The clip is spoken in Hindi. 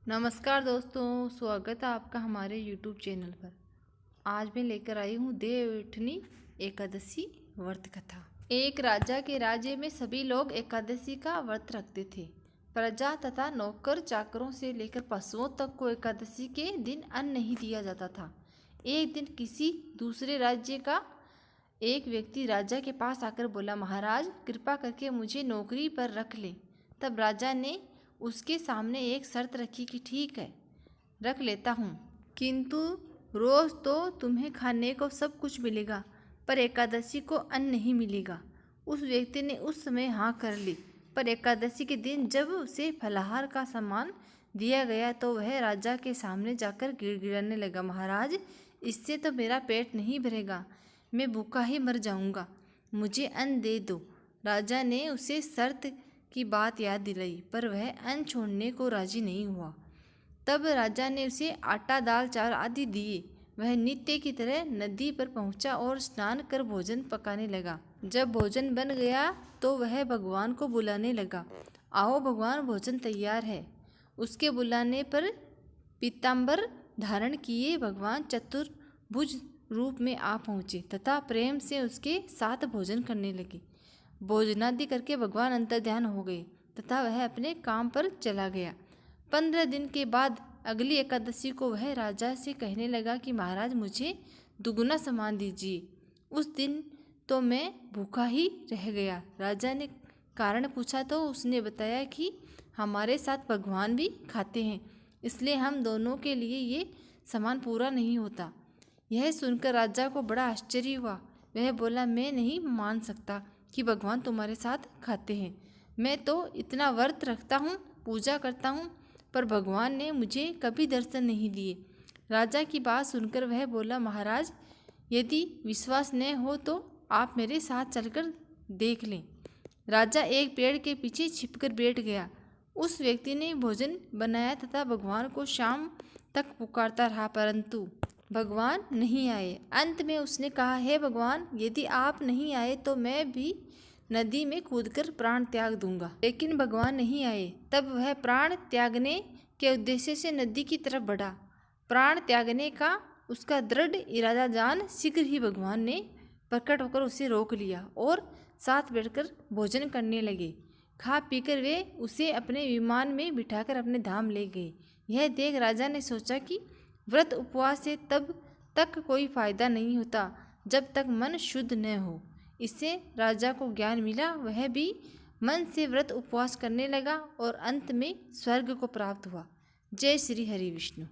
नमस्कार दोस्तों, स्वागत है आपका हमारे YouTube चैनल पर। आज मैं लेकर आई हूँ देवउठनी एकादशी व्रत कथा। एक राजा के राज्य में सभी लोग एकादशी का व्रत रखते थे। प्रजा तथा नौकर चाकरों से लेकर पशुओं तक को एकादशी के दिन अन्न नहीं दिया जाता था। एक दिन किसी दूसरे राज्य का एक व्यक्ति राजा के पास आकर बोला, महाराज कृपा करके मुझे नौकरी पर रख ले। तब राजा ने उसके सामने एक शर्त रखी कि ठीक है, रख लेता हूँ, किंतु रोज़ तो तुम्हें खाने को सब कुछ मिलेगा, पर एकादशी को अन्न नहीं मिलेगा। उस व्यक्ति ने उस समय हाँ कर ली, पर एकादशी के दिन जब उसे फलाहार का सामान दिया गया तो वह राजा के सामने जाकर गिड़गिड़ाने लगा, महाराज इससे तो मेरा पेट नहीं भरेगा, मैं भूखा ही मर जाऊंगा, मुझे अन्न दे दो। राजा ने उसे शर्त की बात याद दिलाई, पर वह अन्न छोड़ने को राजी नहीं हुआ। तब राजा ने उसे आटा दाल चार आदि दिए। वह नित्य की तरह नदी पर पहुंचा और स्नान कर भोजन पकाने लगा। जब भोजन बन गया तो वह भगवान को बुलाने लगा, आओ भगवान भोजन तैयार है। उसके बुलाने पर पीताम्बर धारण किए भगवान चतुर्भुज रूप में आ पहुँचे तथा प्रेम से उसके साथ भोजन करने लगे। भोजनादि करके भगवान अंतर्ध्यान हो गए तथा वह अपने काम पर चला गया। 15 दिन के बाद अगली एकादशी को वह राजा से कहने लगा कि महाराज मुझे दुगुना सामान दीजिए। उस दिन तो मैं भूखा ही रह गया। राजा ने कारण पूछा तो उसने बताया कि हमारे साथ भगवान भी खाते हैं, इसलिए हम दोनों के लिए ये सामान पूरा नहीं होता। यह सुनकर राजा को बड़ा आश्चर्य हुआ। वह बोला, मैं नहीं मान सकता कि भगवान तुम्हारे साथ खाते हैं। मैं तो इतना व्रत रखता हूँ, पूजा करता हूँ, पर भगवान ने मुझे कभी दर्शन नहीं दिए। राजा की बात सुनकर वह बोला, महाराज यदि विश्वास न हो तो आप मेरे साथ चलकर देख लें। राजा एक पेड़ के पीछे छिपकर बैठ गया। उस व्यक्ति ने भोजन बनाया तथा भगवान को शाम तक पुकारता रहा, परंतु भगवान नहीं आए। अंत में उसने कहा, हे भगवान यदि आप नहीं आए तो मैं भी नदी में कूदकर प्राण त्याग दूंगा। लेकिन भगवान नहीं आए। तब वह प्राण त्यागने के उद्देश्य से नदी की तरफ बढ़ा। प्राण त्यागने का उसका दृढ़ इरादा जान शीघ्र ही भगवान ने प्रकट होकर उसे रोक लिया और साथ बैठकर भोजन करने लगे। खा पीकर वे उसे अपने विमान में बिठाकर अपने धाम ले गए। यह देख राजा ने सोचा कि व्रत उपवास से तब तक कोई फायदा नहीं होता जब तक मन शुद्ध न हो। इससे राजा को ज्ञान मिला। वह भी मन से व्रत उपवास करने लगा और अंत में स्वर्ग को प्राप्त हुआ। जय श्री हरि विष्णु।